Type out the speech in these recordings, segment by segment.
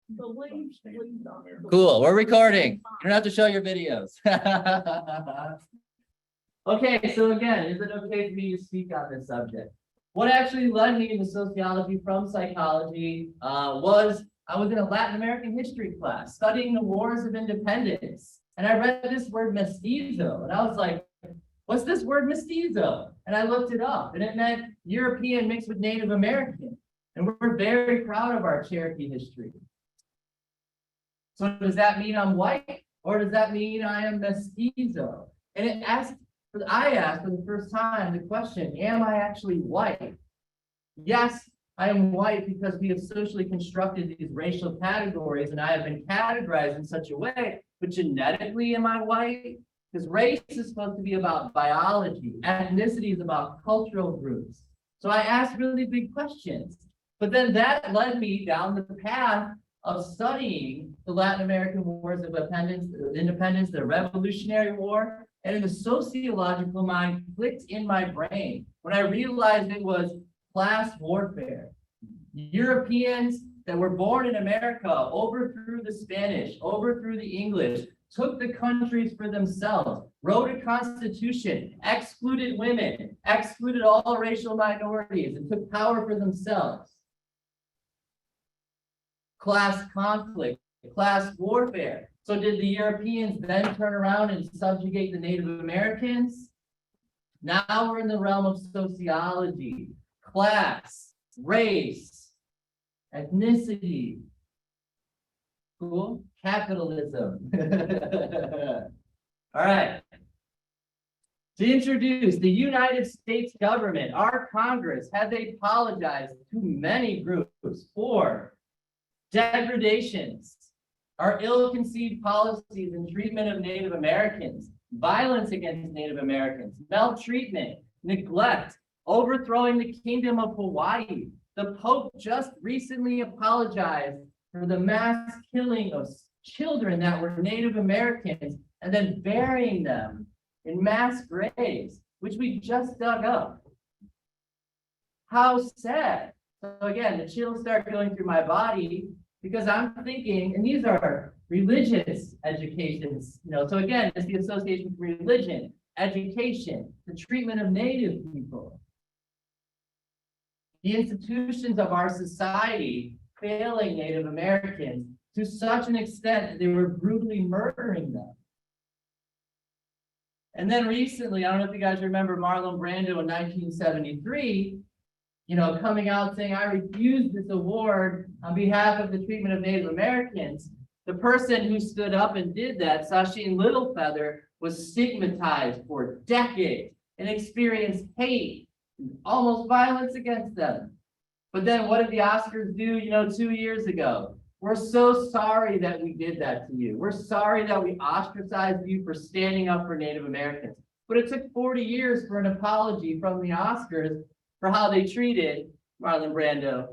Cool, we're recording. You don't have to show your videos. Okay, so again, is it okay for me to speak on this subject? What actually led me into sociology from psychology was I was in a Latin American history class studying the wars of independence. And I read this word mestizo, and I was like, what's this word mestizo? And I looked it up, and it meant European mixed with Native American. And we're very proud of our Cherokee history. So does that mean I'm white, or does that mean I am mestizo? And I asked for the first time the question, am I actually white? Yes, I am white because we have socially constructed these racial categories, and I have been categorized in such a way, but genetically, am I white? Because race is supposed to be about biology. Ethnicity is about cultural groups. So I asked really big questions. But then that led me down the path of studying the Latin American wars of independence, the Revolutionary War, and in the sociological mind clicked in my brain when I realized it was class warfare. Europeans that were born in America overthrew the Spanish, overthrew the English, took the countries for themselves, wrote a constitution, excluded women, excluded all racial minorities, and took power for themselves. Class conflict, class warfare. So did the Europeans then turn around and subjugate the Native Americans? Now we're in the realm of sociology, class, race, ethnicity, cool, capitalism. All right. To introduce the United States government, our Congress has apologized to many groups for degradations, our ill-conceived policies and treatment of Native Americans, violence against Native Americans, maltreatment, neglect, overthrowing the Kingdom of Hawaii. The Pope just recently apologized for the mass killing of children that were Native Americans and then burying them in mass graves, which we just dug up. How sad. So again, the chills start going through my body because I'm thinking, and these are religious educations, so again, it's the association for religion, education, the treatment of Native people. The institutions of our society failing Native Americans to such an extent that they were brutally murdering them. And then recently, I don't know if you guys remember Marlon Brando in 1973, coming out saying, I refuse this award on behalf of the treatment of Native Americans. The person who stood up and did that, Sacheen Littlefeather, was stigmatized for decades and experienced hate, almost violence against them. But then what did the Oscars do, 2 years ago? We're so sorry that we did that to you. We're sorry that we ostracized you for standing up for Native Americans. But it took 40 years for an apology from the Oscars for how they treated Marlon Brando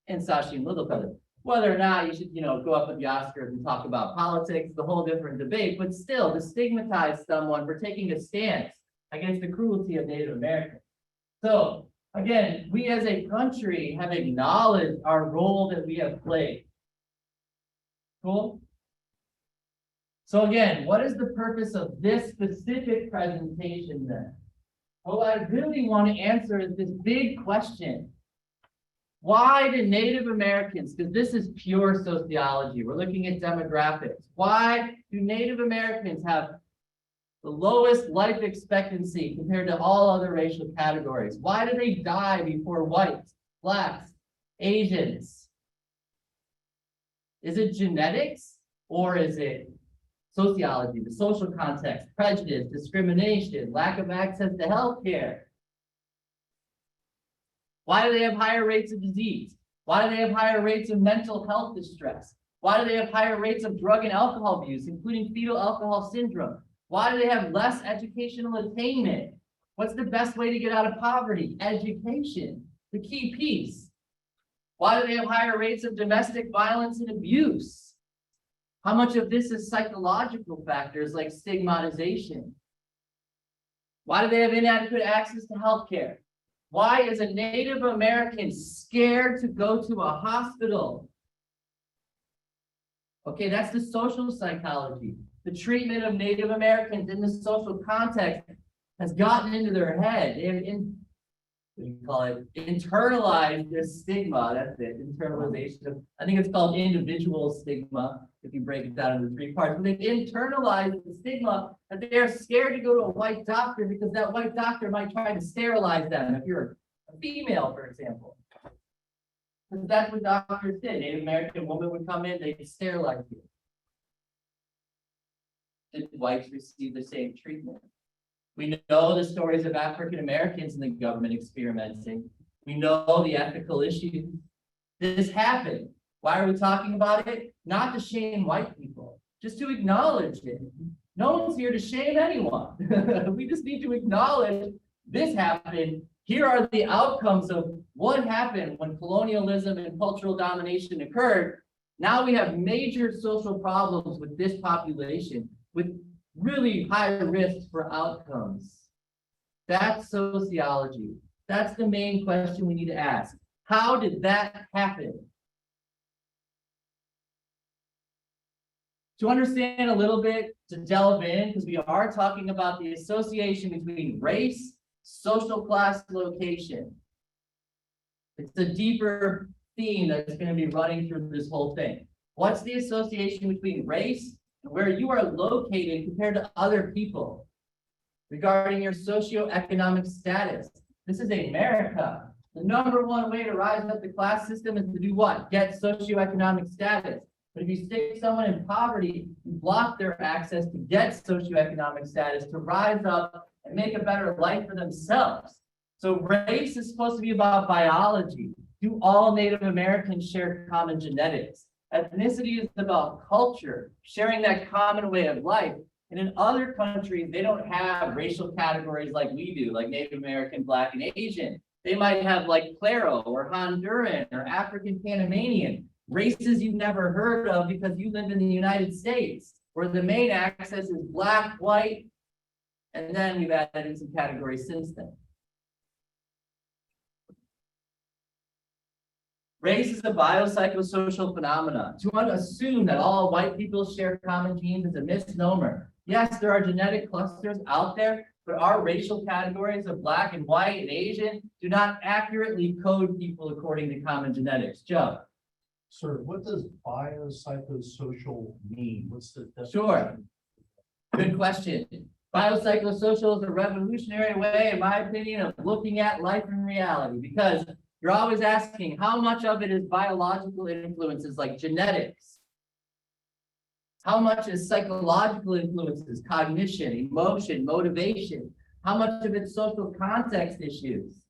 and Sacheen Littlefeather. Whether or not you should, go up at the Oscars and talk about politics, the whole different debate, but still to stigmatize someone for taking a stance against the cruelty of Native Americans. So again, we as a country have acknowledged our role that we have played. Cool? So again, what is the purpose of this specific presentation then? Well, I really want to answer this big question. Why do Native Americans, because this is pure sociology, we're looking at demographics. Why do Native Americans have the lowest life expectancy compared to all other racial categories? Why do they die before whites, blacks, Asians? Is it genetics or is it sociology, the social context, prejudice, discrimination, lack of access to healthcare? Why do they have higher rates of disease? Why do they have higher rates of mental health distress? Why do they have higher rates of drug and alcohol abuse, including fetal alcohol syndrome? Why do they have less educational attainment? What's the best way to get out of poverty? Education, the key piece. Why do they have higher rates of domestic violence and abuse? How much of this is psychological factors like stigmatization? Why do they have inadequate access to healthcare? Why is a Native American scared to go to a hospital? Okay, that's the social psychology. The treatment of Native Americans in the social context has gotten into their head. They have what do you call it? Internalized this stigma. That's it. Internalization of, I think it's called individual stigma, if you break it down into three parts. But they've internalized the stigma that they are scared to go to a white doctor because that white doctor might try to sterilize them if you're a female, for example. Because that's what doctors did. Native American woman would come in, they'd sterilize you. Did whites receive the same treatment? We know the stories of African Americans in the government experimenting. We know the ethical issues. This happened. Why are we talking about it? Not to shame white people, just to acknowledge it. No one's here to shame anyone. We just need to acknowledge this happened. Here are the outcomes of what happened when colonialism and cultural domination occurred. Now we have major social problems with this population, with really high risks for outcomes. That's sociology. That's the main question we need to ask. How did that happen? To understand a little bit, to delve in, because we are talking about the association between race, social class, location. It's a deeper theme that's going to be running through this whole thing. What's the association between race and where you are located compared to other people? Regarding your socioeconomic status. This is America. The number one way to rise up the class system is to do what? Get socioeconomic status. But if you stick someone in poverty, you block their access to get socioeconomic status, to rise up and make a better life for themselves. So race is supposed to be about biology. Do all Native Americans share common genetics? Ethnicity is about culture, sharing that common way of life. And in other countries, they don't have racial categories like we do, like Native American, Black, and Asian. They might have like Claro or Honduran or African Panamanian, races you've never heard of because you live in the United States, where the main access is Black, white, and then we've added in some categories since then. Race is a biopsychosocial phenomenon. To assume that all white people share common genes is a misnomer. Yes, there are genetic clusters out there, but our racial categories of Black and white and Asian do not accurately code people according to common genetics. Joe. Sir, what does biopsychosocial mean? What's the definition? Sure. Good question. Biopsychosocial is a revolutionary way, in my opinion, of looking at life and reality, because you're always asking how much of it is biological influences like genetics? How much is psychological influences, cognition, emotion, motivation? How much of it's social context issues?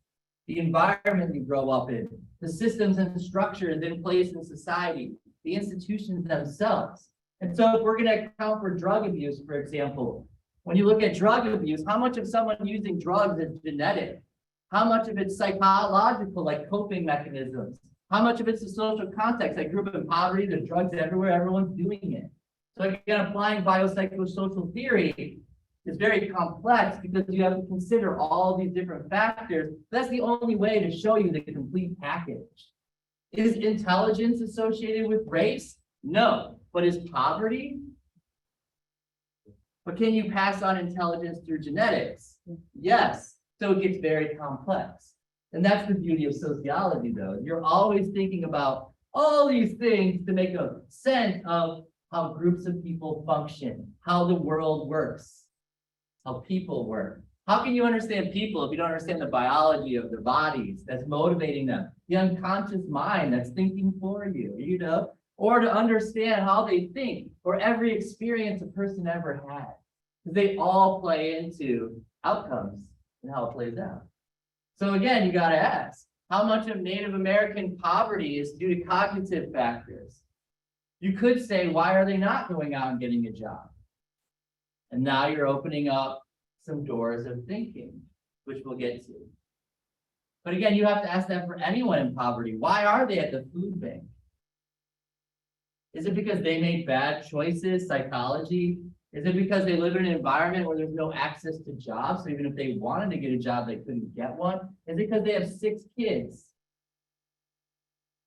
The environment you grow up in, the systems and structures in place in society, the institutions themselves. And so if we're going to account for drug abuse, for example, when you look at drug abuse, how much of someone using drugs is genetic? How much of it's psychological, like coping mechanisms? How much of it's the social context? I grew up in poverty, there's drugs everywhere, everyone's doing it. So again, applying biopsychosocial theory is very complex because you have to consider all these different factors. That's the only way to show you the complete package. Is intelligence associated with race? No. But is poverty? But can you pass on intelligence through genetics? Yes. So it gets very complex. And that's the beauty of sociology, though. You're always thinking about all these things to make a sense of how groups of people function, how the world works, how people work. How can you understand people if you don't understand the biology of their bodies that's motivating them, the unconscious mind that's thinking for you, or to understand how they think or every experience a person ever had. Because they all play into outcomes and how it plays out. So again, you got to ask, how much of Native American poverty is due to cognitive factors? You could say, why are they not going out and getting a job? And now you're opening up some doors of thinking, which we'll get to. But again, you have to ask that for anyone in poverty. Why are they at the food bank? Is it because they made bad choices, psychology? Is it because they live in an environment where there's no access to jobs? So even if they wanted to get a job, they couldn't get one? Is it because they have 6 kids?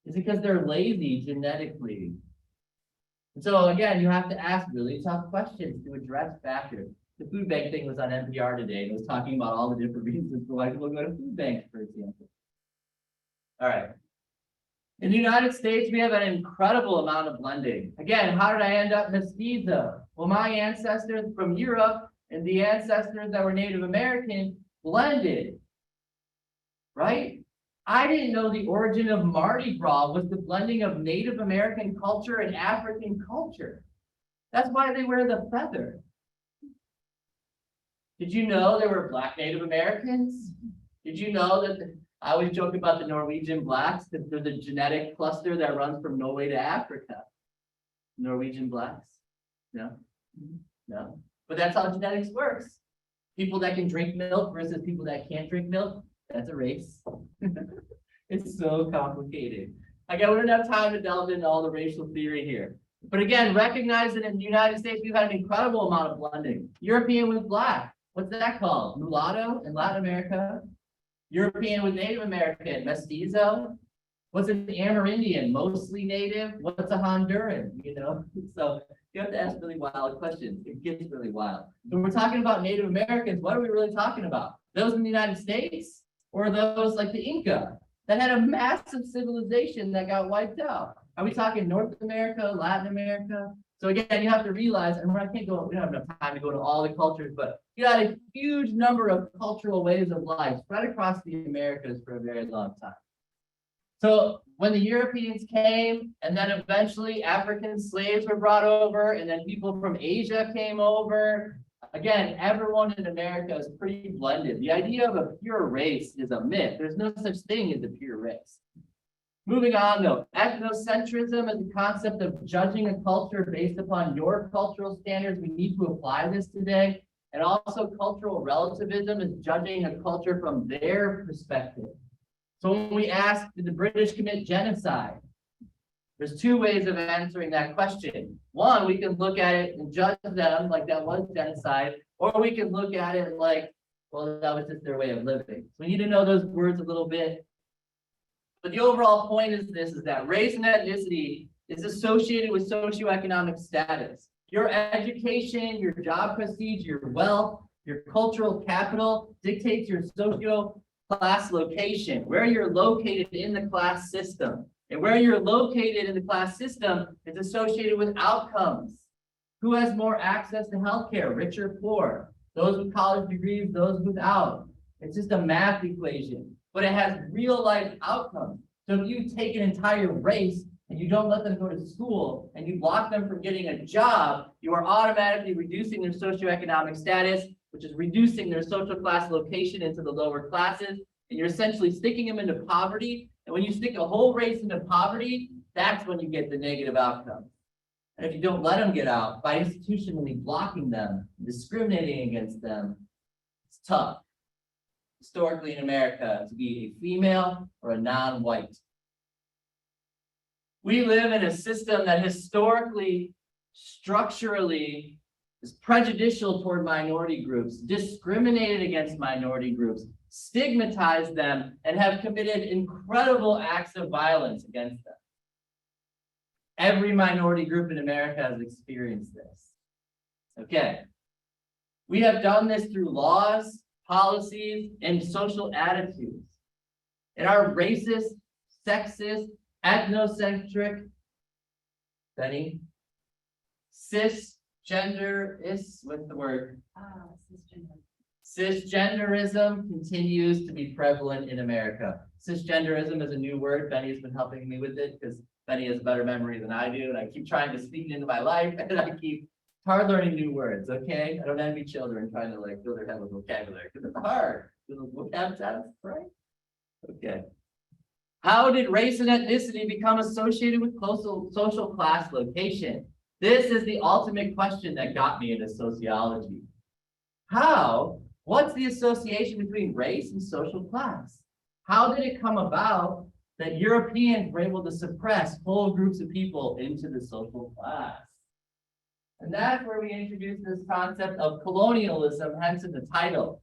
Is it because they're lazy genetically? So again, you have to ask really tough questions to address factors. The food bank thing was on NPR today, and it was talking about all the different reasons for why people go to food banks, for example. All right. In the United States, we have an incredible amount of blending. Again, how did I end up mestizo? Well, my ancestors from Europe and the ancestors that were Native American blended, right? I didn't know the origin of Mardi Gras was the blending of Native American culture and African culture. That's why they wear the feather. Did you know there were Black Native Americans? Did you know that I always joke about the Norwegian blacks, because there's a genetic cluster that runs from Norway to Africa. Norwegian blacks? No? No. But that's how genetics works. People that can drink milk versus people that can't drink milk, that's a race. It's so complicated. Again, we don't have time to delve into all the racial theory here. But again, recognize that in the United States, we've had an incredible amount of blending. European with Black, what's that called? Mulatto in Latin America. European with Native American, mestizo. What's an Amerindian? Mostly Native. What's a Honduran? You know, so you have to ask really wild questions. It gets really wild. So when we're talking about Native Americans, what are we really talking about? Those in the United States, or those like the Inca that had a massive civilization that got wiped out? Are we talking North America, Latin America? So again, you have to realize, and I can't go, we don't have enough time to go to all the cultures, but you got a huge number of cultural ways of life spread across the Americas for a very long time. So when the Europeans came, and then eventually African slaves were brought over, and then people from Asia came over, again, everyone in America is pretty blended. The idea of a pure race is a myth. There's no such thing as a pure race. Moving on though, ethnocentrism is the concept of judging a culture based upon your cultural standards. We need to apply this today. And also cultural relativism is judging a culture from their perspective. So when we ask, did the British commit genocide? There's two ways of answering that question. One, we can look at it and judge them like that was genocide, or we can look at it like, well, that was just their way of living. So we need to know those words a little bit. But the overall point is this, is that race and ethnicity is associated with socioeconomic status. Your education, your job prestige, your wealth, your cultural capital dictates your socio-class location, where you're located in the class system. And where you're located in the class system is associated with outcomes. Who has more access to healthcare, rich or poor? Those with college degrees, those without. It's just a math equation, but it has real life outcomes. So if you take an entire race and you don't let them go to school and you block them from getting a job, you are automatically reducing their socioeconomic status, which is reducing their social class location into the lower classes. And you're essentially sticking them into poverty. And when you stick a whole race into poverty, that's when you get the negative outcome. And if you don't let them get out by institutionally blocking them, discriminating against them, it's tough. Historically in America, to be a female or a non-white. We live in a system that historically, structurally, is prejudicial toward minority groups, discriminated against minority groups, stigmatized them, and have committed incredible acts of violence against them. Every minority group in America has experienced this. Okay. We have done this through laws, policies, and social attitudes. In our racist, sexist, ethnocentric, Benny, cisgenderism, what's the word? Cisgenderism continues to be prevalent in America. Cisgenderism is a new word. Benny's been helping me with it because Benny has a better memory than I do, and I keep trying to speak it into my life, and I keep hard learning new words, okay? I don't envy children trying to like fill their head with vocabulary because it's hard. The vocab test, right? Okay. How did race and ethnicity become associated with social class location? This is the ultimate question that got me into sociology. How? What's the association between race and social class? How did it come about that Europeans were able to suppress whole groups of people into the social class? And that's where we introduce this concept of colonialism, hence in the title.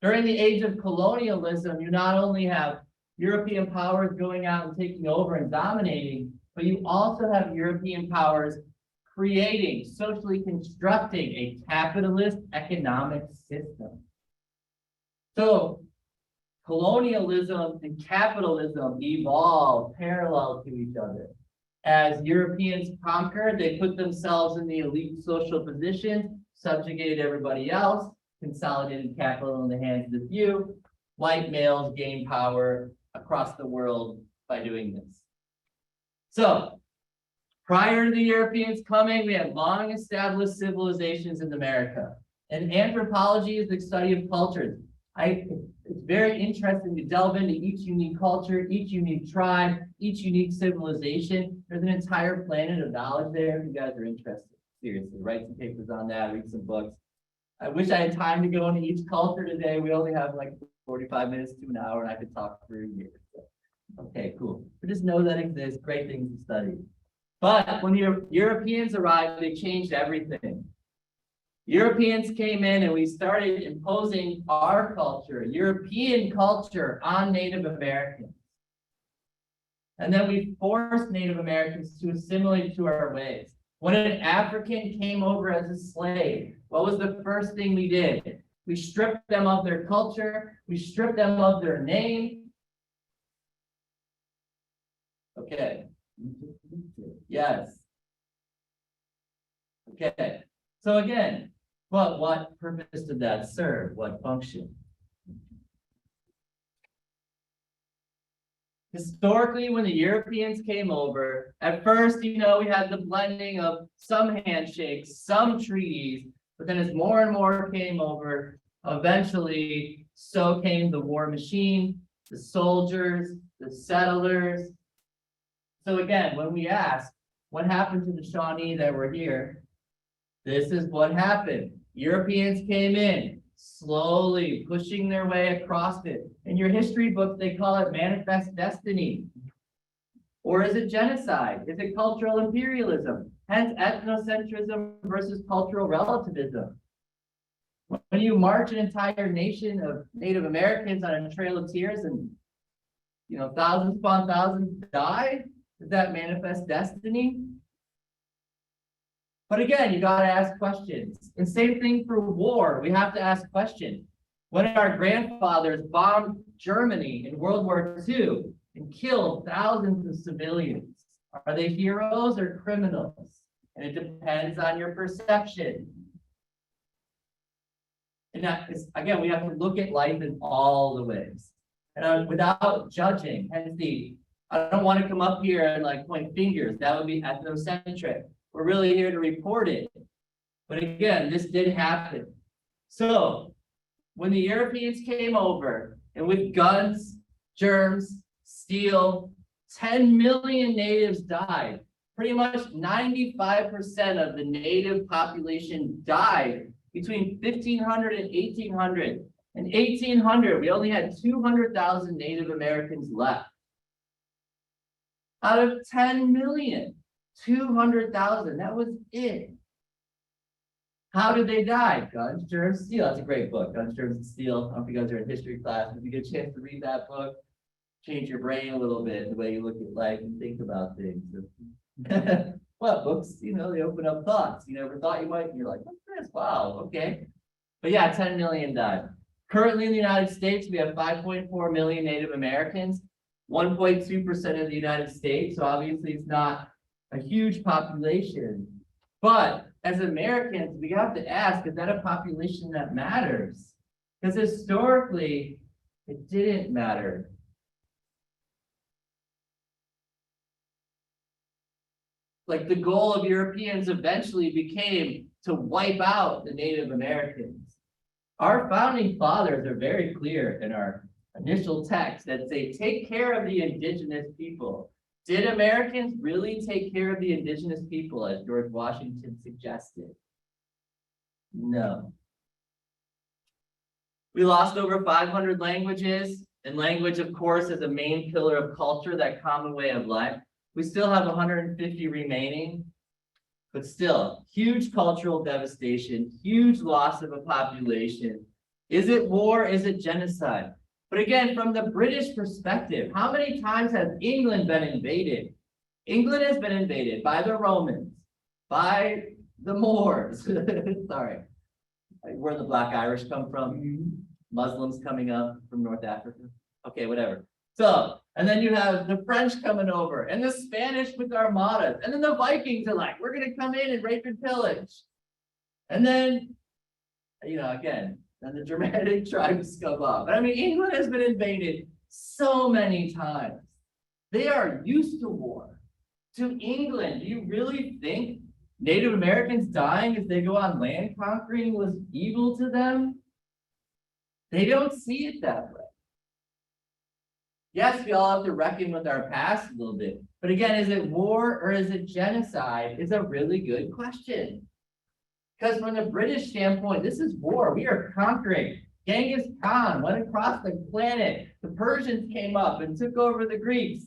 During the age of colonialism, you not only have European powers going out and taking over and dominating, but you also have European powers creating, socially constructing a capitalist economic system. So colonialism and capitalism evolved parallel to each other. As Europeans conquered, they put themselves in the elite social position, subjugated everybody else, consolidated capital in the hands of the few. White males gained power across the world by doing this. So, prior to the Europeans coming, we had long established civilizations in America. And anthropology is the study of cultures. It's very interesting to delve into each unique culture, each unique tribe, each unique civilization. There's an entire planet of knowledge there if you guys are interested. Seriously, write some papers on that, read some books. I wish I had time to go into each culture today. We only have like 45 minutes to an hour and I could talk for a year. So, okay, cool. But just know that exists, great things to study. But when the Europeans arrived, they changed everything. Europeans came in and we started imposing our culture, European culture, on Native Americans. And then we forced Native Americans to assimilate to our ways. When an African came over as a slave, what was the first thing we did? We stripped them of their culture. We stripped them of their name. Okay. Yes. Okay. So again, but what purpose did that serve? What function? Historically, when the Europeans came over, at first, we had the blending of some handshakes, some treaties, but then as more and more came over, eventually, so came the war machine, the soldiers, the settlers. So again, when we ask, what happened to the Shawnee that were here? This is what happened. Europeans came in, slowly pushing their way across it. In your history books, they call it manifest destiny. Or is it genocide? Is it cultural imperialism? Hence ethnocentrism versus cultural relativism. When you march an entire nation of Native Americans on a trail of tears and thousands upon thousands die, does that manifest destiny? But again, you got to ask questions. And same thing for war. We have to ask questions. When our grandfathers bombed Germany in World War II and killed thousands of civilians, are they heroes or criminals? And it depends on your perception. And that is, again, we have to look at life in all the ways. And without judging, hence I don't want to come up here and point fingers. That would be ethnocentric. We're really here to report it. But again, this did happen. So when the Europeans came over and with guns, germs, steel, 10 million natives died. Pretty much 95% of the native population died between 1500 and 1800. In 1800, we only had 200,000 Native Americans left. Out of 10 million. 200,000, that was it. How did they die? Guns, germs, steel. That's a great book, Guns, Germs, and Steel. I don't know if you guys are in history class. If you get a chance to read that book, change your brain a little bit, the way you look at life and think about things. Well, books, they open up thoughts. You never thought you might, and you're like, what's this? Wow, okay. But yeah, 10 million died. Currently in the United States, we have 5.4 million Native Americans, 1.2% of the United States. So obviously it's not a huge population, but as Americans, we have to ask, is that a population that matters? Because historically, it didn't matter. The goal of Europeans eventually became to wipe out the Native Americans. Our founding fathers are very clear in our initial text that say, take care of the indigenous people. Did Americans really take care of the indigenous people, as George Washington suggested? No. We lost over 500 languages, and language, of course, is a main pillar of culture, that common way of life. We still have 150 remaining, but still, huge cultural devastation, huge loss of a population. Is it war? Is it genocide? But again, from the British perspective, how many times has England been invaded? England has been invaded by the Romans, by the Moors. Sorry. Where the Black Irish come from, Muslims coming up from North Africa. Okay, whatever. So, and then you have the French coming over and the Spanish with armadas. And then the Vikings are like, we're going to come in and rape and pillage. And then, again, then the Germanic tribes come up. But I mean, England has been invaded so many times. They are used to war. To England, do you really think Native Americans dying as they go on land conquering was evil to them? They don't see it that way. Yes, we all have to reckon with our past a little bit. But again, is it war or is it genocide? Is a really good question. Because from the British standpoint, this is war. We are conquering. Genghis Khan went across the planet. The Persians came up and took over the Greeks.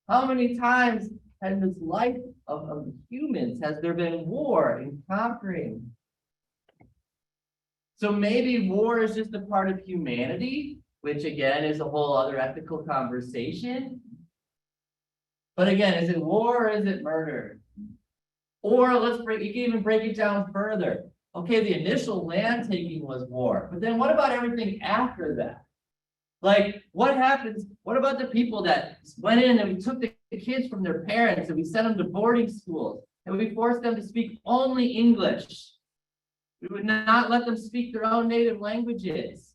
How many times in this life of humans has there been war and conquering? So maybe war is just a part of humanity, which again is a whole other ethical conversation. But again, is it war or is it murder? Or you can even break it down further. Okay, the initial land taking was war, but then what about everything after that? Like, what happens? What about the people that went in and we took the kids from their parents and we sent them to boarding schools and we forced them to speak only English? We would not let them speak their own native languages.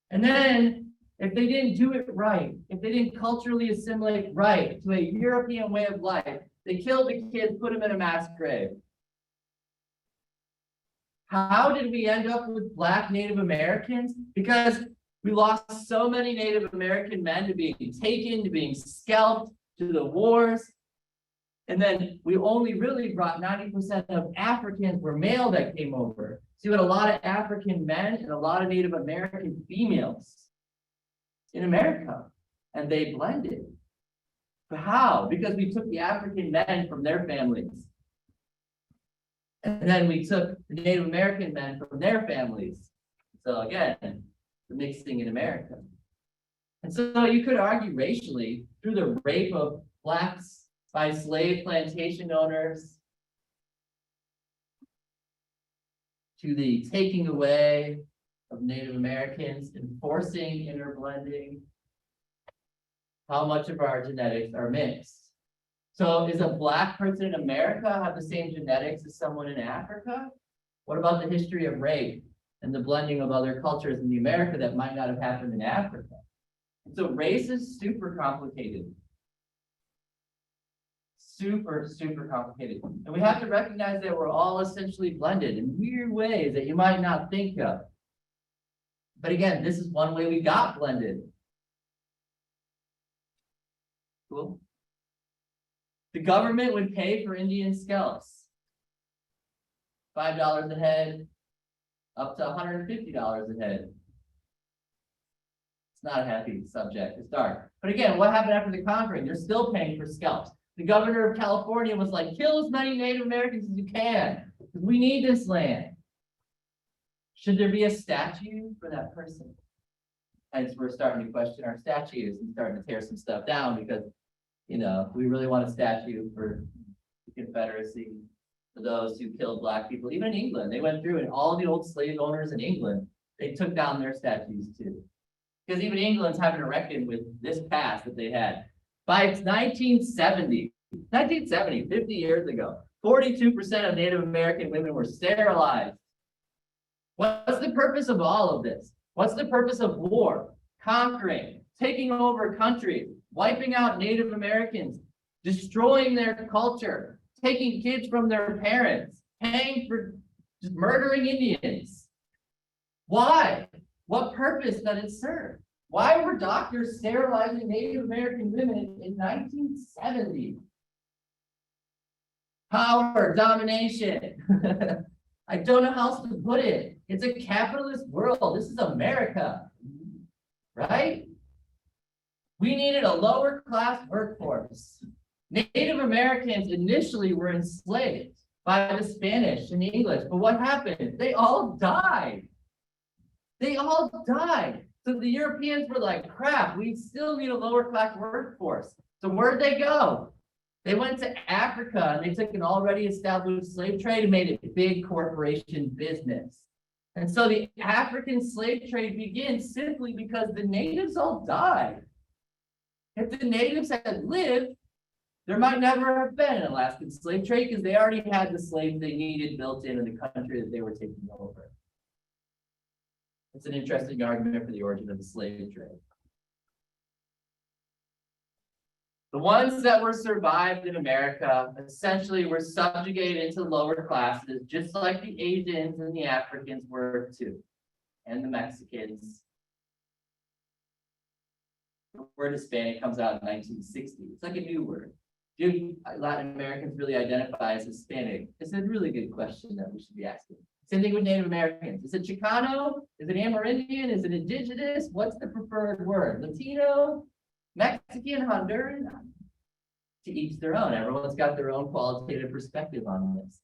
And then, if they didn't do it right, if they didn't culturally assimilate right to a European way of life, they killed the kids, put them in a mass grave. How did we end up with Black Native Americans? Because we lost so many Native American men to being taken, to being scalped, to the wars. And then we only really brought 90% of Africans were male that came over. So you had a lot of African men and a lot of Native American females in America, and they blended. But how? Because we took the African men from their families. And then we took the Native American men from their families. So again, the mixing in America. And so you could argue racially through the rape of Blacks by slave plantation owners, to the taking away of Native Americans and forcing interblending, how much of our genetics are mixed. So is a Black person in America have the same genetics as someone in Africa? What about the history of rape and the blending of other cultures in the America that might not have happened in Africa? And so race is super complicated. Super, super complicated. And we have to recognize that we're all essentially blended in weird ways that you might not think of. But again, this is one way we got blended. Cool. The government would pay for Indian scalps. $5 a head, up to $150 a head. It's not a happy subject, it's dark. But again, what happened after the conquering? They're still paying for scalps. The governor of California was like, kill as many Native Americans as you can, because we need this land. Should there be a statue for that person? Hence, we're starting to question our statues and starting to tear some stuff down because, we really want a statue for the Confederacy, for those who killed Black people. Even in England, they went through and all the old slave owners in England, they took down their statues too. Because even England's having to reckon with this past that they had. By 1970, 50 years ago, 42% of Native American women were sterilized. What's the purpose of all of this? What's the purpose of war, conquering, taking over countries, wiping out Native Americans, destroying their culture, taking kids from their parents, paying for just murdering Indians? Why? What purpose does it serve? Why were doctors sterilizing Native American women in 1970? Power, domination. I don't know how else to put it. It's a capitalist world. This is America, right? We needed a lower class workforce. Native Americans initially were enslaved by the Spanish and the English, but what happened? They all died. They all died. So the Europeans were like, crap, we still need a lower class workforce. So where'd they go? They went to Africa and they took an already established slave trade and made it big corporation business. And so the African slave trade begins simply because the natives all died. If the natives had lived, there might never have been an Alaskan slave trade because they already had the slaves they needed built into the country that they were taking over. It's an interesting argument for the origin of the slave trade. The ones that were survived in America essentially were subjugated into lower classes, just like the Asians and the Africans were too, and the Mexicans. The word Hispanic comes out in 1960. It's like a new word. Do Latin Americans really identify as Hispanic? It's a really good question that we should be asking. Same thing with Native Americans. Is it Chicano? Is it Amerindian? Is it Indigenous? What's the preferred word? Latino? Mexican? Honduran? To each their own. Everyone's got their own qualitative perspective on this.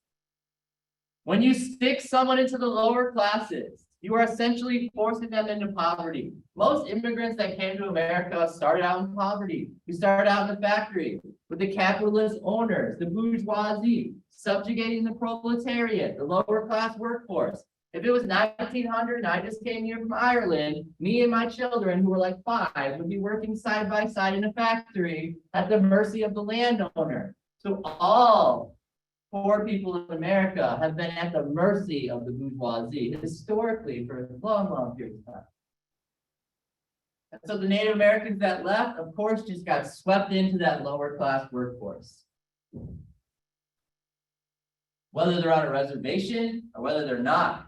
When you stick someone into the lower classes, you are essentially forcing them into poverty. Most immigrants that came to America started out in poverty. We started out in the factory with the capitalist owners, the bourgeoisie, subjugating the proletariat, the lower class workforce. If it was 1900 and I just came here from Ireland, me and my children who were like 5 would be working side by side in a factory at the mercy of the landowner. So all poor people in America have been at the mercy of the bourgeoisie historically for a long, long period of time. And so the Native Americans that left, of course, just got swept into that lower class workforce. Whether they're on a reservation or whether they're not,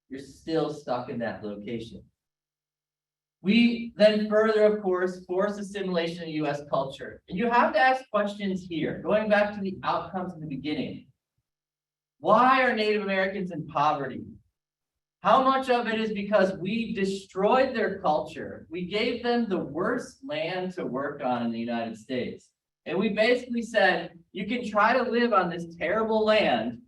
you're still stuck in that location. We then further, of course, force assimilation in US culture. And you have to ask questions here, going back to the outcomes in the beginning. Why are Native Americans in poverty? How much of it is because we destroyed their culture? We gave them the worst land to work on in the United States. And we basically said, you can try to live on this terrible land,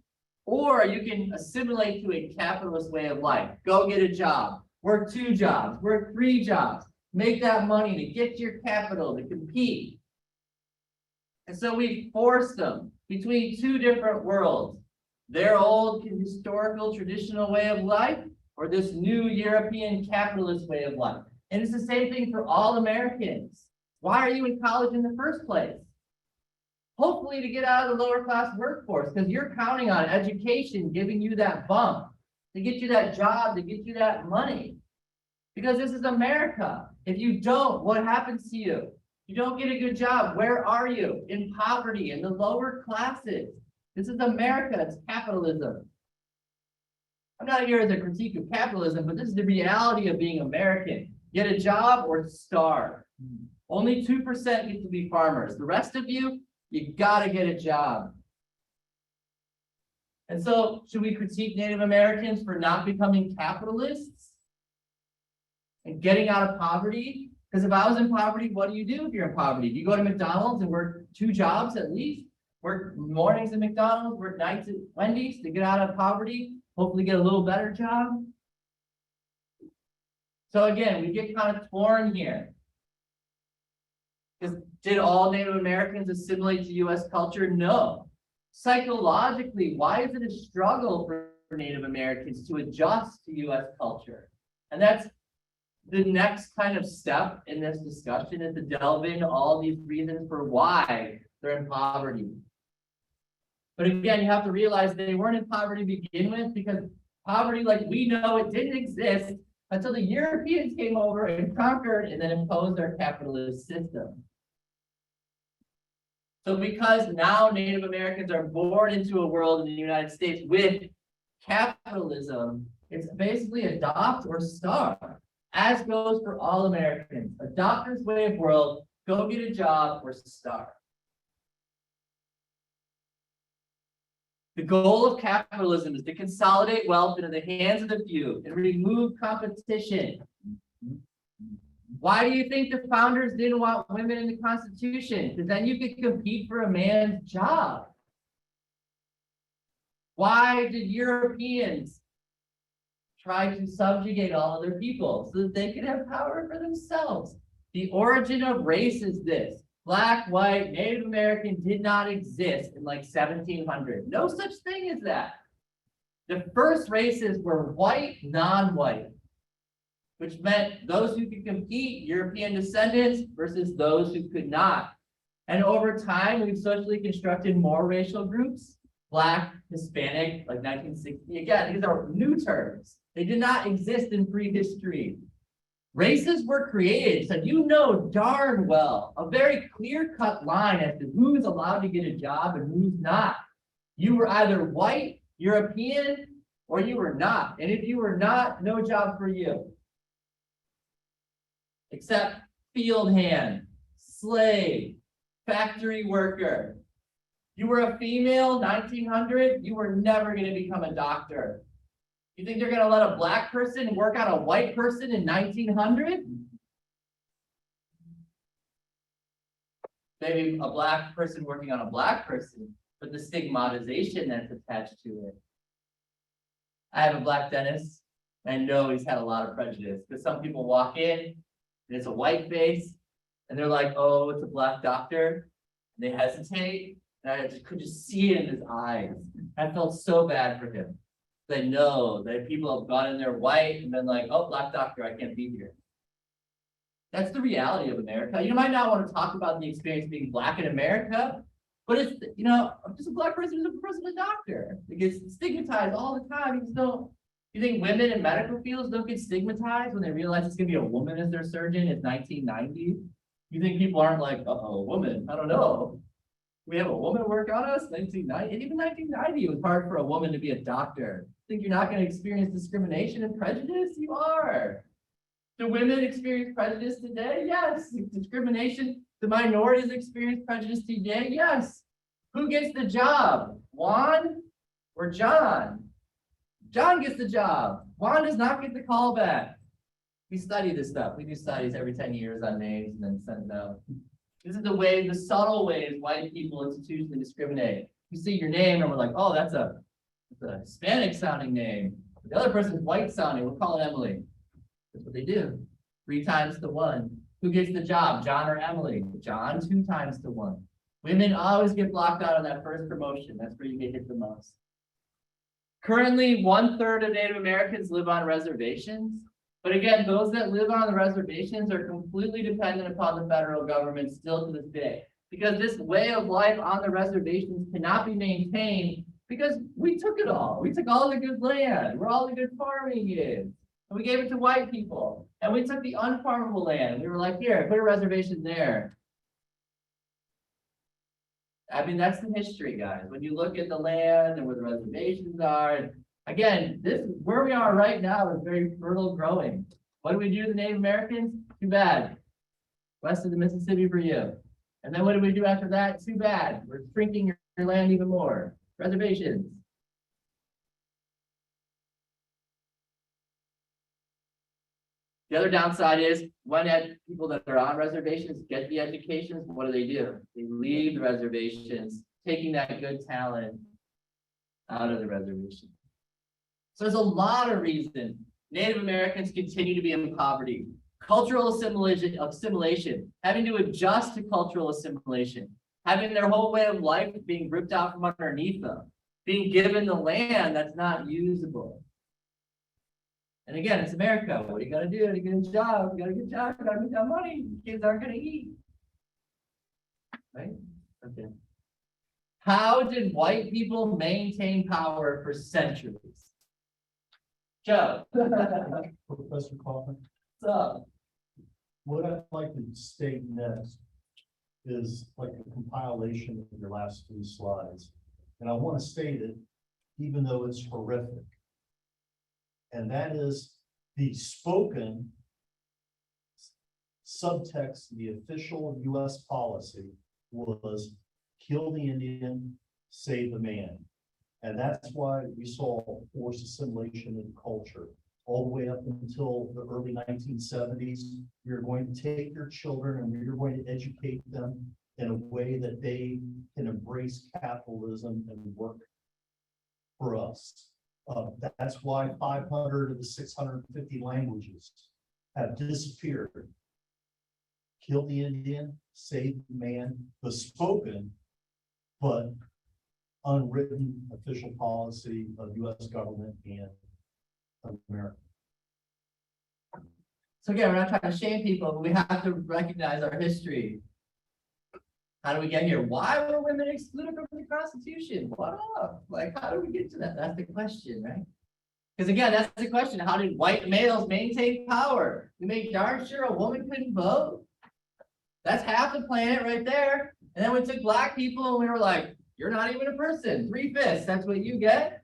or you can assimilate to a capitalist way of life. Go get a job, work 2 jobs, work 3 jobs, make that money to get your capital to compete. And so we forced them between 2 different worlds. Their old historical traditional way of life or this new European capitalist way of life. And it's the same thing for all Americans. Why are you in college in the first place? Hopefully to get out of the lower class workforce, because you're counting on education giving you that bump, to get you that job, to get you that money. Because this is America. If you don't, what happens to you? You don't get a good job. Where are you? In poverty, in the lower classes. This is America, it's capitalism. I'm not here as a critique of capitalism, but this is the reality of being American. Get a job or starve. Only 2% get to be farmers. The rest of you, you gotta get a job. And so, should we critique Native Americans for not becoming capitalists and getting out of poverty? Because if I was in poverty, what do you do if you're in poverty? Do you go to McDonald's and work 2 jobs at least? Work mornings at McDonald's, work nights at Wendy's to get out of poverty, hopefully get a little better job. So again, we get kind of torn here. Because did all Native Americans assimilate to US culture? No. Psychologically, why is it a struggle for Native Americans to adjust to US culture? And that's the next kind of step in this discussion, is to delve into all these reasons for why they're in poverty. But again, you have to realize they weren't in poverty to begin with, because poverty like we know it didn't exist until the Europeans came over and conquered and then imposed their capitalist system. So because now Native Americans are born into a world in the United States with capitalism, it's basically adopt or starve, as goes for all Americans. Adopt this way of world, go get a job or starve. The goal of capitalism is to consolidate wealth into the hands of the few and remove competition. Why do you think the founders didn't want women in the Constitution? Because then you could compete for a man's job. Why did Europeans try to subjugate all other people so that they could have power for themselves? The origin of race is this. Black, white, Native American did not exist in like 1700. No such thing as that. The first races were white, non-white, which meant those who could compete, European descendants, versus those who could not. And over time, we've socially constructed more racial groups, Black, Hispanic, like 1960. Again, these are new terms. They did not exist in prehistory. Races were created, so you know darn well, a very clear-cut line as to who's allowed to get a job and who's not. You were either white, European, or you were not. And if you were not, no job for you. Except field hand, slave, factory worker. You were a female, 1900, you were never going to become a doctor. You think they're going to let a Black person work on a white person in 1900? Maybe a Black person working on a Black person, but the stigmatization that's attached to it. I have a Black dentist, and I know he's had a lot of prejudice because some people walk in and it's a white face and they're like, oh, it's a Black doctor. And they hesitate, and I could just see it in his eyes. I felt so bad for him. They know that people have gone in there white and been like, oh, Black doctor, I can't be here. That's the reality of America. You might not want to talk about the experience being Black in America, but it's, you know, just a Black person is a person, a doctor. It gets stigmatized all the time. You just don't, you think women in medical fields don't get stigmatized when they realize it's going to be a woman as their surgeon? It's 1990. You think people aren't like, uh-oh, a woman? I don't know. We have a woman work on us, 1990, and even 1990, it was hard for a woman to be a doctor. Think you're not going to experience discrimination and prejudice? You are. Do women experience prejudice today? Yes. Discrimination, the minorities experience prejudice today? Yes. Who gets the job? Juan or John? John gets the job. Juan does not get the call back. We study this stuff. We do studies every 10 years on names and then send them out. This is the way, the subtle ways white people institutionally discriminate. You see your name and we're like, oh, that's a Hispanic sounding name. The other person's white sounding. We'll call it Emily. That's what they do. 3 times to 1. Who gets the job, John or Emily? John, 2 times to 1. Women always get blocked out on that first promotion. That's where you get hit the most. Currently, 1/3 of Native Americans live on reservations. But again, those that live on the reservations are completely dependent upon the federal government still to this day. Because this way of life on the reservations cannot be maintained because we took it all. We took all the good land where all the good farming is. And we gave it to white people. And we took the unfarmable land. We were like, here, put a reservation there. I mean, that's the history, guys. When you look at the land and where the reservations are, again, this is where we are right now is very fertile growing. What do we do to the Native Americans? Too bad. West of the Mississippi for you. And then what do we do after that? Too bad. We're shrinking your land even more. Reservations. The other downside is when people that are on reservations get the educations, what do? They leave the reservations, taking that good talent out of the reservation. So there's a lot of reasons Native Americans continue to be in poverty. Cultural assimilation, having to adjust to cultural assimilation, having their whole way of life being ripped out from underneath them, being given the land that's not usable. And again, it's America. What do you got to do to get a job? You got to get a job. You got to make that money. Kids aren't going to eat. Right? Okay. How did white people maintain power for centuries? Joe. Professor Coghlan, What's up? what I'd like to state next is like a compilation of your last 2 slides. And I want to state it, even though it's horrific. And that is the spoken subtext, the official US policy was kill the Indian, save the man. And that's why we saw forced assimilation in culture all the way up until the early 1970s. You're going to take your children and you're going to educate them in a way that they can embrace capitalism and work for us. That's why 500 of the 650 languages have disappeared. kill the Indian, save the man, the spoken, but unwritten official policy of US government and America. So again, we're not trying to shame people, but we have to recognize our history. How do we get here? Why were women excluded from the Constitution? What up? Like, how do we get to that? That's the question, right? Because again, that's the question. How did white males maintain power? We made darn sure a woman couldn't vote. That's half the planet right there. And then we took black people and we were like, you're not even a person. 3/5, that's what you get.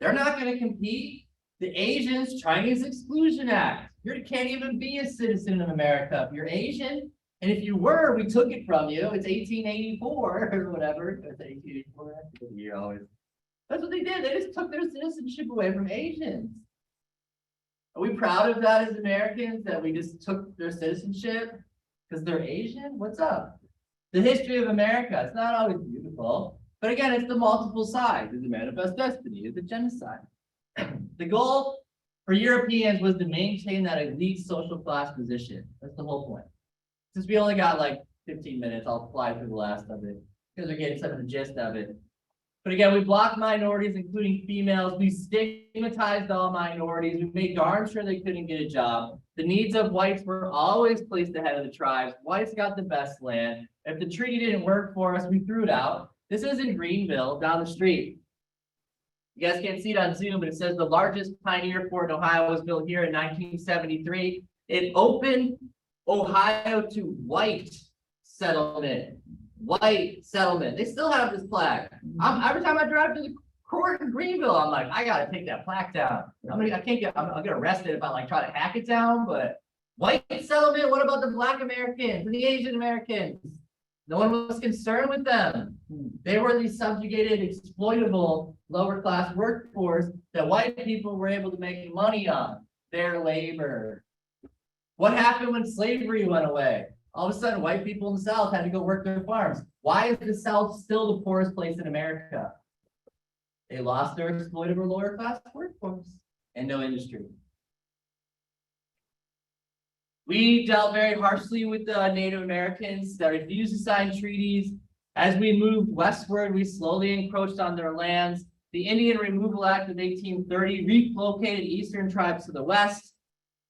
They're not going to compete. The Asians, Chinese Exclusion Act. You can't even be a citizen of America if you're Asian. And if you were, we took it from you. It's 1884 or whatever. It's 1884. That's the year always. That's what they did. They just took their citizenship away from Asians. Are we proud of that as Americans, that we just took their citizenship because they're Asian? What's up? The history of America, it's not always beautiful. But again, it's the multiple sides. It's a manifest destiny. It's a genocide. The goal for Europeans was to maintain that elite social class position. That's the whole point. Since we only got like 15 minutes, I'll fly through the last of it because we're getting some of the gist of it. But again, we blocked minorities, including females. We stigmatized all minorities. We made darn sure they couldn't get a job. The needs of whites were always placed ahead of the tribes. Whites got the best land. If the treaty didn't work for us, we threw it out. This is in Greenville, down the street. You guys can't see it on Zoom, but it says the largest pioneer fort in Ohio was built here in 1973. It opened Ohio to white settlement. White settlement. They still have this plaque. Every time I drive to the court in Greenville, I'm like, I gotta take that plaque down. I'll get arrested if I like try to hack it down. But white settlement. What about the Black Americans and the Asian Americans? No one was concerned with them. They were the subjugated, exploitable, lower class workforce that white people were able to make money on their labor. What happened when slavery went away? All of a sudden, white people in the South had to go work their farms. Why is the South still the poorest place in America? They lost their exploitable lower class workforce and no industry. We dealt very harshly with the Native Americans that refused to sign treaties. As we moved westward, we slowly encroached on their lands. The Indian Removal Act of 1830 relocated Eastern tribes to the west.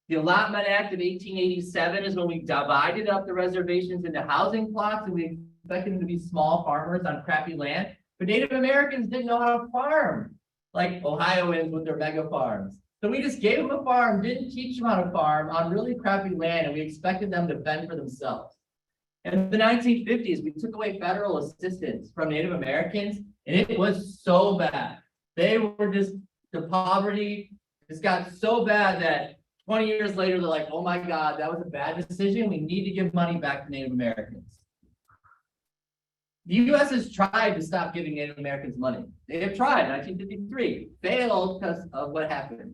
The Allotment Act of 1887 is when we divided up the reservations into housing plots, and we expected them to be small farmers on crappy land. But Native Americans didn't know how to farm, like Ohioans with their mega farms. So we just gave them a farm, didn't teach them how to farm on really crappy land, and we expected them to fend for themselves. In the 1950s, we took away federal assistance from Native Americans, and it was so bad. They were just, the poverty just got so bad that 20 years later, they're like, oh my God, that was a bad decision. We need to give money back to Native Americans. The U.S. has tried to stop giving Native Americans money. They have tried in 1953, failed because of what happened.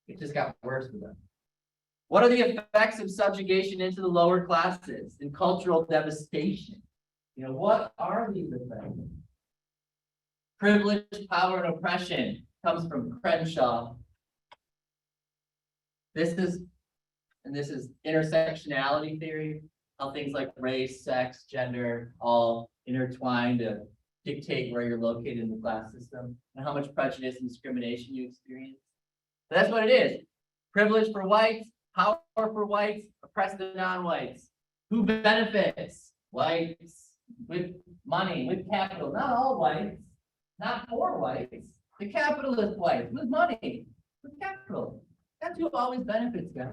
It just got worse for them. What are the effects of subjugation into the lower classes and cultural devastation? You know, what are these effects? Privilege, power, and oppression comes from Crenshaw. This is intersectionality theory, how things like race, sex, gender, all intertwine to dictate where you're located in the class system and how much prejudice and discrimination you experience. So that's what it is. Privilege for whites, power for whites, oppress the non-whites. Who benefits? Whites with money, with capital. Not all whites, not poor whites. The capitalist whites with money, with capital. That's who always benefits, guys.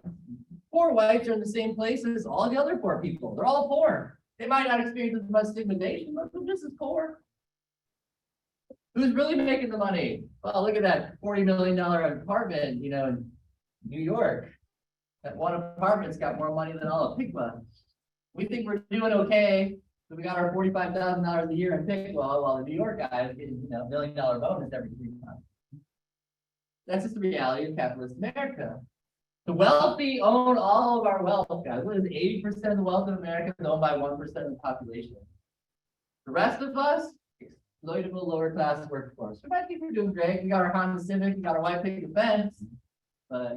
Poor whites are in the same place as all the other poor people. They're all poor. They might not experience as much stigmatization, but they're just as poor. Who's really making the money? Well, look at that $40 million apartment, in New York. That one apartment's got more money than all of Piqua. We think we're doing okay. So we got our $45,000 a year in Piqua, while the New York guy is getting, $1 million bonus every 3 months. That's just the reality of capitalist America. The wealthy own all of our wealth, guys. What is 80% of the wealth of America is owned by 1% of the population? The rest of us, exploitable lower class workforce. We might think we're doing great. We got our Honda Civic, we got our white picket fence, but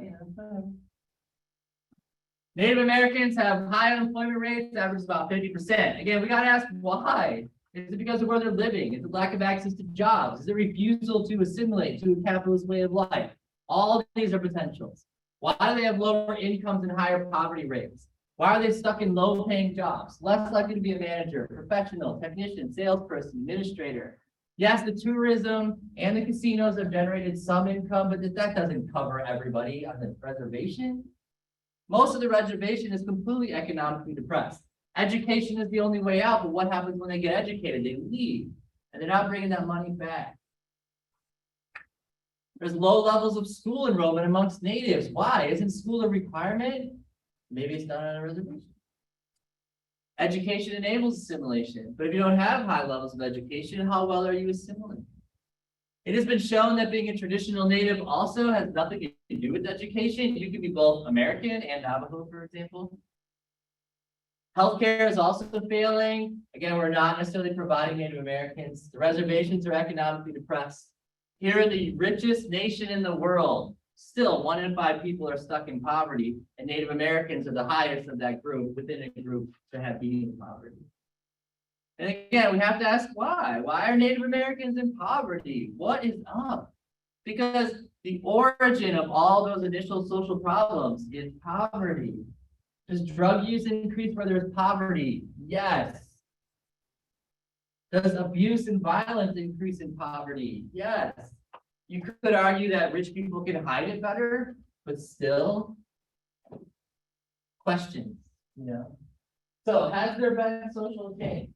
Native Americans have high unemployment rates, average about 50%. Again, we got to ask why. Is it because of where they're living? Is it lack of access to jobs? Is it refusal to assimilate to a capitalist way of life? All of these are potentials. Why do they have lower incomes and higher poverty rates? Why are they stuck in low-paying jobs? Less likely to be a manager, professional, technician, salesperson, administrator. Yes, the tourism and the casinos have generated some income, but that doesn't cover everybody on the reservation. Most of the reservation is completely economically depressed. Education is the only way out, but what happens when they get educated? They leave, and they're not bringing that money back. There's low levels of school enrollment amongst natives. Why? Isn't school a requirement? Maybe it's not on a reservation. Education enables assimilation, but if you don't have high levels of education, how well are you assimilating? It has been shown that being a traditional native also has nothing to do with education. You can be both American and Navajo, for example. Healthcare is also failing. Again, we're not necessarily providing Native Americans. The reservations are economically depressed. Here in the richest nation in the world, still 1 in 5 people are stuck in poverty, and Native Americans are the highest of that group within a group to have been in poverty. And again, we have to ask why. Why are Native Americans in poverty? What is up? Because the origin of all those initial social problems is poverty. Does drug use increase where there's poverty? Yes. Does abuse and violence increase in poverty? Yes. You could argue that rich people can hide it better, but still questions, So has there been social change?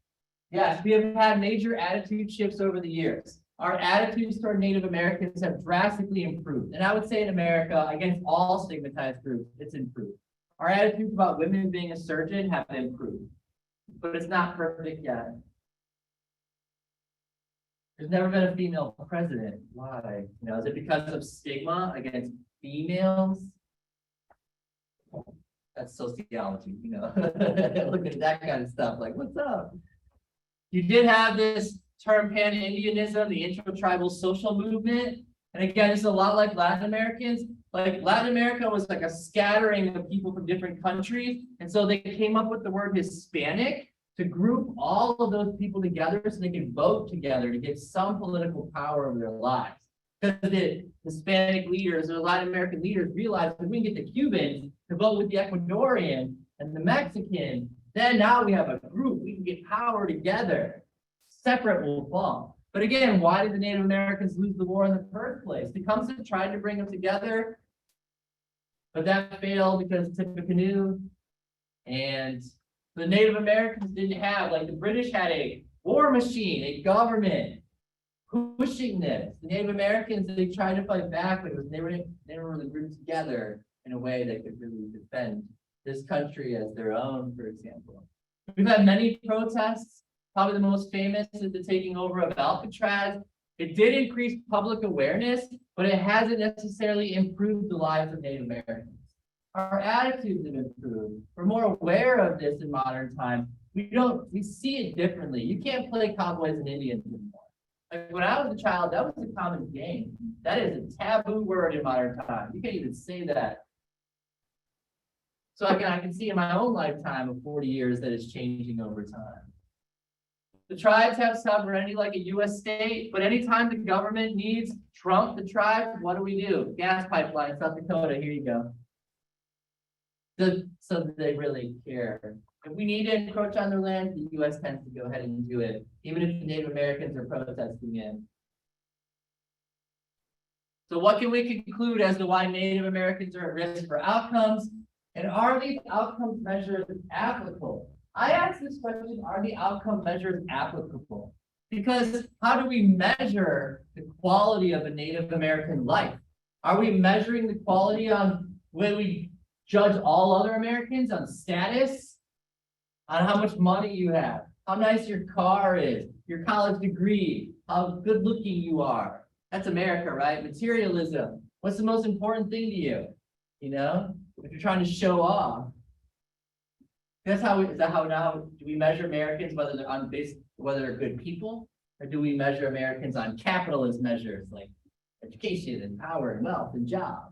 Yes, we have had major attitude shifts over the years. Our attitudes toward Native Americans have drastically improved. And I would say in America, against all stigmatized groups, it's improved. Our attitudes about women being a surgeon have improved, but it's not perfect yet. There's never been a female president. Why? Is it because of stigma against females? That's sociology, Look at that kind of stuff. Like, what's up? You did have this term pan-Indianism, the intra-tribal social movement. And again, it's a lot like Latin Americans. Like Latin America was like a scattering of people from different countries. And so they came up with the word Hispanic to group all of those people together so they can vote together to get some political power over their lives. Because the Hispanic leaders or Latin American leaders realized that we can get the Cubans to vote with the Ecuadorian and the Mexican, then now we have a group, we can get power together. Separate will fall. But again, why did the Native Americans lose the war in the first place? Tecumseh tried to bring them together, but that failed because Tippecanoe and the Native Americans didn't have, like the British had a war machine, a government pushing this. The Native Americans, they tried to fight back, but they were really grouped together in a way that could really defend this country as their own, for example. We've had many protests. Probably the most famous is the taking over of Alcatraz. It did increase public awareness, but it hasn't necessarily improved the lives of Native Americans. Our attitudes have improved. We're more aware of this in modern times. We see it differently. You can't play cowboys and Indians anymore. Like when I was a child, that was a common game. That is a taboo word in modern times. You can't even say that. So I can see in my own lifetime of 40 years that it's changing over time. The tribes have sovereignty like a U.S. state, but anytime the government needs Trump the tribe, what do? Gas pipeline, South Dakota, here you go. So they really care. If we need to encroach on their land, the U.S. tends to go ahead and do it, even if the Native Americans are protesting it. So what can we conclude as to why Native Americans are at risk for outcomes? And are these outcome measures applicable? I ask this question, are the outcome measures applicable? Because how do we measure the quality of a Native American life? Are we measuring the quality on when we judge all other Americans on status, on how much money you have, how nice your car is, your college degree, how good looking you are? That's America, right? Materialism. What's the most important thing to you? If you're trying to show off. Is that how now do we measure Americans whether they're good people, or do we measure Americans on capitalist measures like education and power and wealth and job?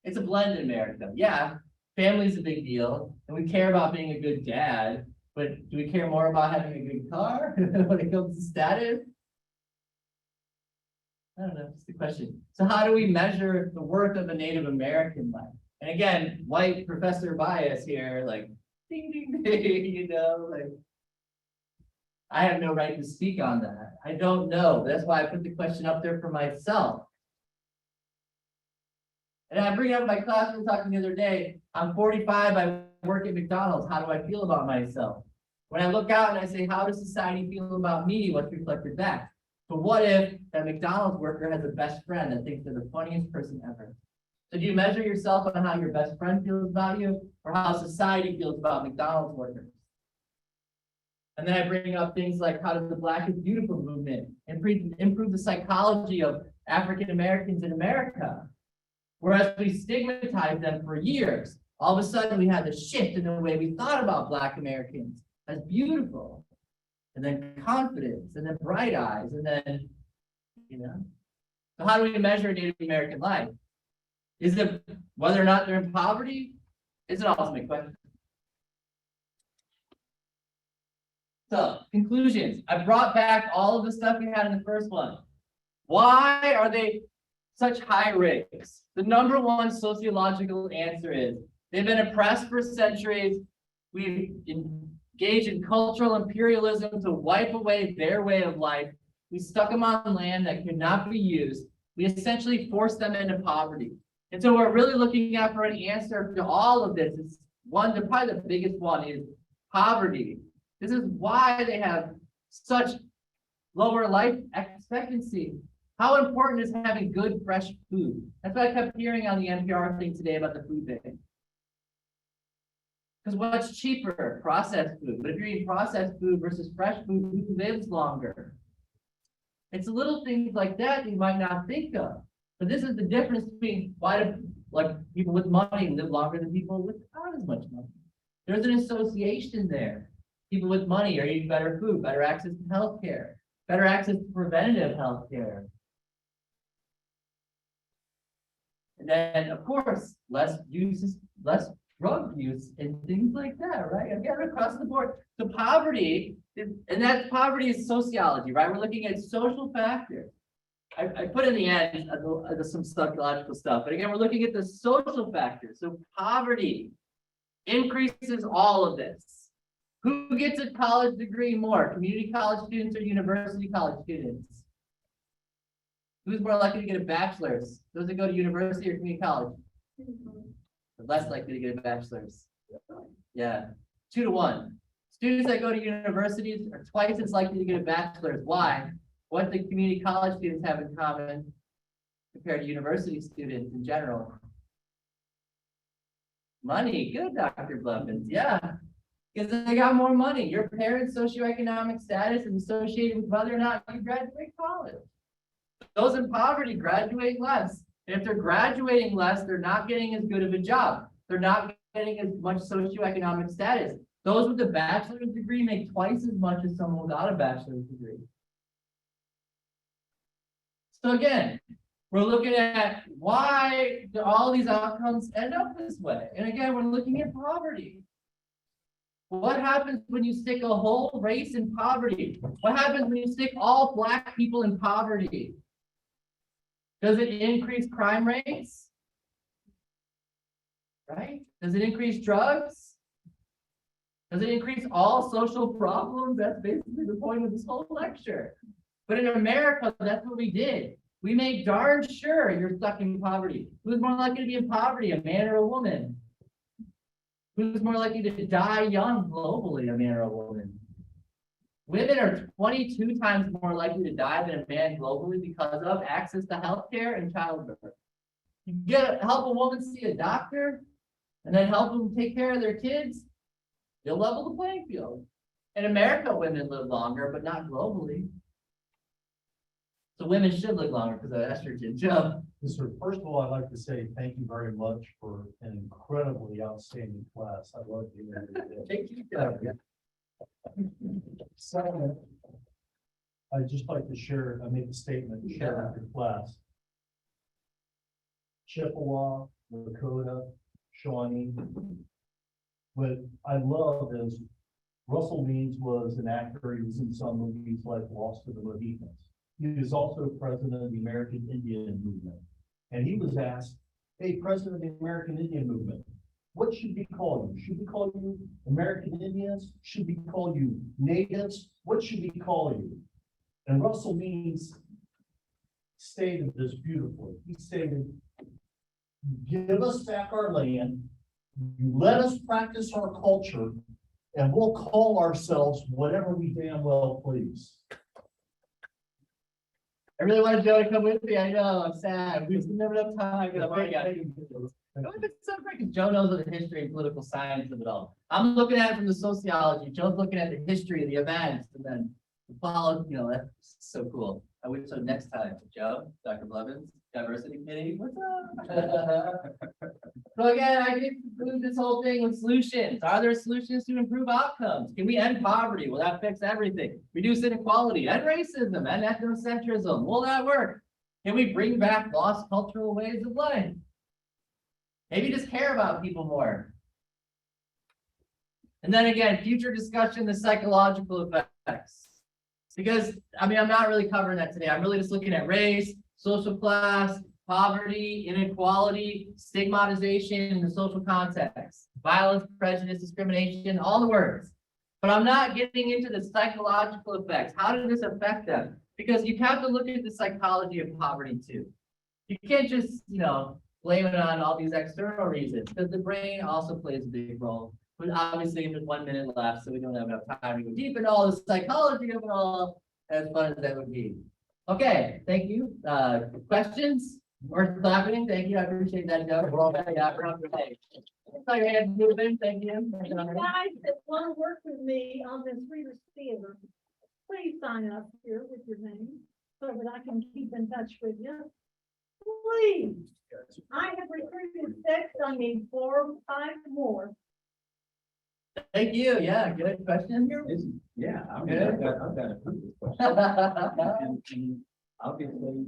It's a blend in America. Yeah, family's a big deal, and we care about being a good dad, but do we care more about having a good car when it comes to status? I don't know, it's the question. So how do we measure the worth of a Native American life? And again, white professor bias here, like, ding, ding, ding, you know, like, I have no right to speak on that. I don't know. That's why I put the question up there for myself. And I bring it up in my class, we were talking the other day, I'm 45, I work at McDonald's. How do I feel about myself? When I look out and I say, how does society feel about me? What's reflected back? But what if that McDonald's worker has a best friend that thinks they're the funniest person ever? So do you measure yourself on how your best friend feels about you or how society feels about McDonald's workers? And then I bring up things like how does the Black is Beautiful movement improve the psychology of African Americans in America? Whereas we stigmatized them for years, all of a sudden we had the shift in the way we thought about Black Americans as beautiful, and then confidence, and then bright eyes, and then, you know. So how do we measure Native American life? Is it whether or not they're in poverty? It's an ultimate question. So, conclusions. I brought back all of the stuff we had in the first one. Why are they such high risks? The number one sociological answer is they've been oppressed for centuries. We've engaged in cultural imperialism to wipe away their way of life. We stuck them on land that could not be used. We essentially forced them into poverty. And so we're really looking at for an answer to all of this is one, probably the biggest one is poverty. This is why they have such lower life expectancy. How important is having good, fresh food? That's what I kept hearing on the NPR thing today about the food bank. Because what's cheaper? Processed food. But if you're eating processed food versus fresh food, who lives longer? It's little things like that you might not think of. But this is the difference between why do like people with money live longer than people without as much money. There's an association there. People with money are eating better food, better access to healthcare, better access to preventative healthcare. And then, of course, less drug use and things like that, right? Again, across the board. So poverty, and that poverty is sociology, right? We're looking at social factors. I put in the end some psychological stuff, but again, we're looking at the social factors. So poverty increases all of this. Who gets a college degree more? Community college students or university college students? Who's more likely to get a bachelor's? Those that go to university or community college? They're less likely to get a bachelor's. Yeah, 2 to 1. Students that go to universities are twice as likely to get a bachelor's. Why? What do community college students have in common compared to university students in general? Money. Good, Dr. Blevins. Yeah, because they got more money. Your parents' socioeconomic status is associated with whether or not you graduate college. Those in poverty graduate less. And if they're graduating less, they're not getting as good of a job. They're not getting as much socioeconomic status. Those with a bachelor's degree make twice as much as someone without a bachelor's degree. So again, we're looking at why do all these outcomes end up this way? And again, we're looking at poverty. What happens when you stick a whole race in poverty? What happens when you stick all Black people in poverty? Does it increase crime rates? Right? Does it increase drugs? Does it increase all social problems? That's basically the point of this whole lecture. But in America, that's what we did. We made darn sure you're stuck in poverty. Who's more likely to be in poverty, a man or a woman? Who's more likely to die young globally, a man or a woman? Women are 22 times more likely to die than a man globally because of access to healthcare and childbirth. You help a woman see a doctor and then help them take care of their kids, you'll level the playing field. In America, women live longer, but not globally. So women should live longer because of estrogen. Joe. Sir, first of all, I'd like to say thank you very much for an incredibly outstanding class. I love you. Thank you, Joe. Second, I'd just like to share, I make a statement to share with your class. Chippewa, Lakota, Shawnee. What I love is Russell Means was an actor. He was in some movies like Lost to the Mohicans. He was also president of the American Indian Movement. And he was asked, hey, president of the American Indian Movement, what should we call you? Should we call you American Indians? Should we call you natives? What should we call you? And Russell Means stated this beautifully. He stated, give us back our land, let us practice our culture, and we'll call ourselves whatever we damn well please. I really wanted Joe to come with me. I know, I'm sad. We just never enough time. It would have been so great because Joe knows the history and political science of it all. I'm looking at it from the sociology. Joe's looking at the history of the events and then the follow, that's so cool. I wish so next time. Joe, Dr. Blevins, Diversity Committee, what's up? So again, I did conclude this whole thing with solutions. Are there solutions to improve outcomes? Can we end poverty? Will that fix everything? Reduce inequality, end racism, and ethnocentrism. Will that work? Can we bring back lost cultural ways of life? Maybe just care about people more. And then again, future discussion, the psychological effects. Because, I'm not really covering that today. I'm really just looking at race, social class, poverty, inequality, stigmatization in the social context, violence, prejudice, discrimination, all the words. But I'm not getting into the psychological effects. How does this affect them? Because you have to look at the psychology of poverty too. You can't just, blame it on all these external reasons, because the brain also plays a big role. But obviously, there's 1 minute left, so we don't have enough time to go deep into all the psychology of it all, as fun as that would be. Okay, thank you. Questions? Or clapping? Thank you. I appreciate that, Joe. Saw your hands moving. Thank you. You guys that want to work with me on this Reader's Theater, please sign up here with your name so that I can keep in touch with you. Please. I have recruited 6. I need 4 or 5 more. Thank you. Yeah, good question. Yeah, I've Good. got a question. And obviously,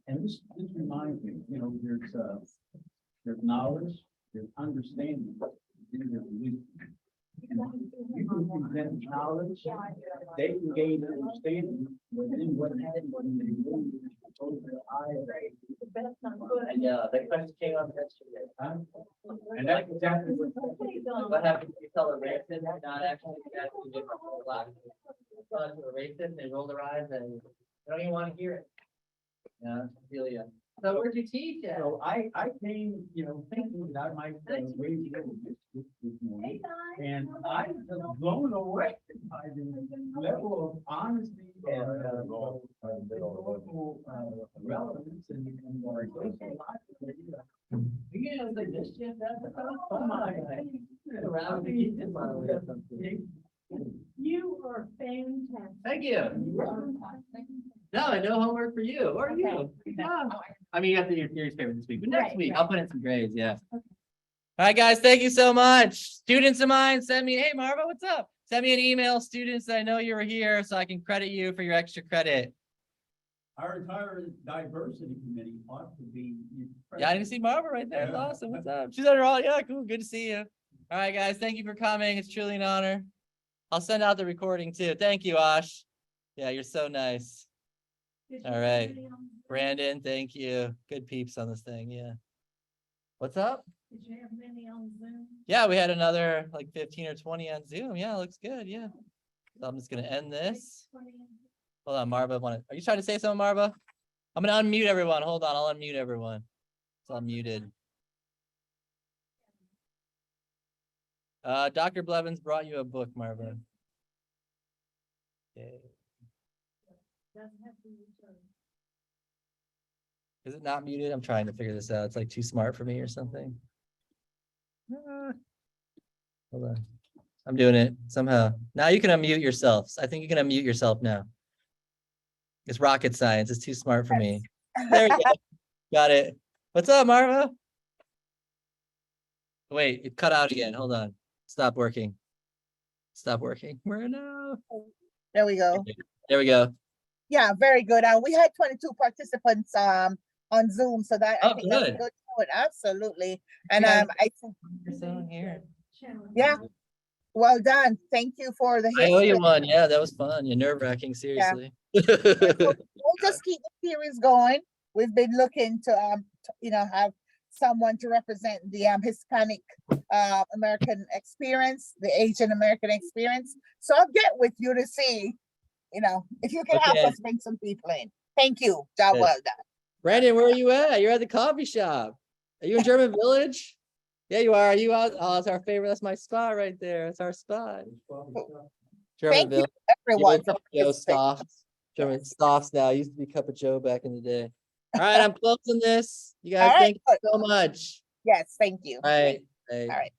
and this reminds me, there's knowledge, there's understanding, and there's wisdom. And you can present knowledge, they can gain understanding, but then what happens when they move over their eyes? The best I'm good. And that question came up yesterday. Huh? And that's exactly What happens if you tell a racist not actually different from a black person? To a racist, they roll their eyes and they don't even want to hear it. Yeah, I feel you. So where'd you teach at? So I came, thinking that I might raise this morning. And I was blown away by the level of honesty and historical relevance and You know, like this shit, oh my. Around the kitchen while we have something. You are fantastic. Thank you. No, no homework for you, or you. Yeah. I mean, you have to do your theory's paper this week, but next week I'll put in some grades, yeah. All right, guys, thank you so much. Students of mine, send me, hey, Marva, what's up? Send me an email, students that I know you were here, so I can credit you for your extra credit. our entire diversity committee ought to be. Yeah, I didn't see Marva right there. That's awesome. What's up? She's under all. Yeah, cool. Good to see you. All right, guys. Thank you for coming. It's truly an honor. I'll send out the recording too. Thank you, Ash. Yeah, you're so nice. All right. Brandon, thank you. Good peeps on this thing. Yeah. What's up? Did you have many on Zoom? Yeah, we had another like 15 or 20 on Zoom. Yeah, looks good. Yeah. So I'm just going to end this. Hold on, Marva. Are you trying to say something, Marva? I'm going to unmute everyone. Hold on. I'll unmute everyone. It's all muted. Dr. Blevins brought you a book, Marva. Okay. Is it not muted? I'm trying to figure this out. It's like too smart for me or something. Hold on. I'm doing it somehow. Now you can unmute yourselves. I think you can unmute yourself now. It's rocket science. It's too smart for me. There you go. Got it. What's up, Marva? Wait, it cut out again. Hold on. Stop working. Stop working. Where now? There we go. There we go. Yeah, very good. We had 22 participants on Zoom, so that I Oh, think that's good. a good Oh, absolutely. And Yeah. I think, You're so here. Challenge. yeah, well done. Thank you for the I owe you history. one. Yeah, that was fun. You're nerve-wracking, seriously. We'll just keep the series going. We've been looking to, have someone to represent the Hispanic American experience, the Asian American experience. So I'll get with you to see, if you can help Okay. us bring some people in. Thank you. Job Good. well done. Brandon, where are you at? You're at the coffee shop. Are you in German Village? Yeah, you are. Are you out? Oh, it's our favorite. That's my spot right there. It's our spot. German Thank you, Village. everyone. Yeah, Joe Stoffs. German Stoffs now. Used to be Cup of Joe back in the day. All right, I'm closing this. You guys, All right, thank you good. so much. Yes, thank you. All right. All right.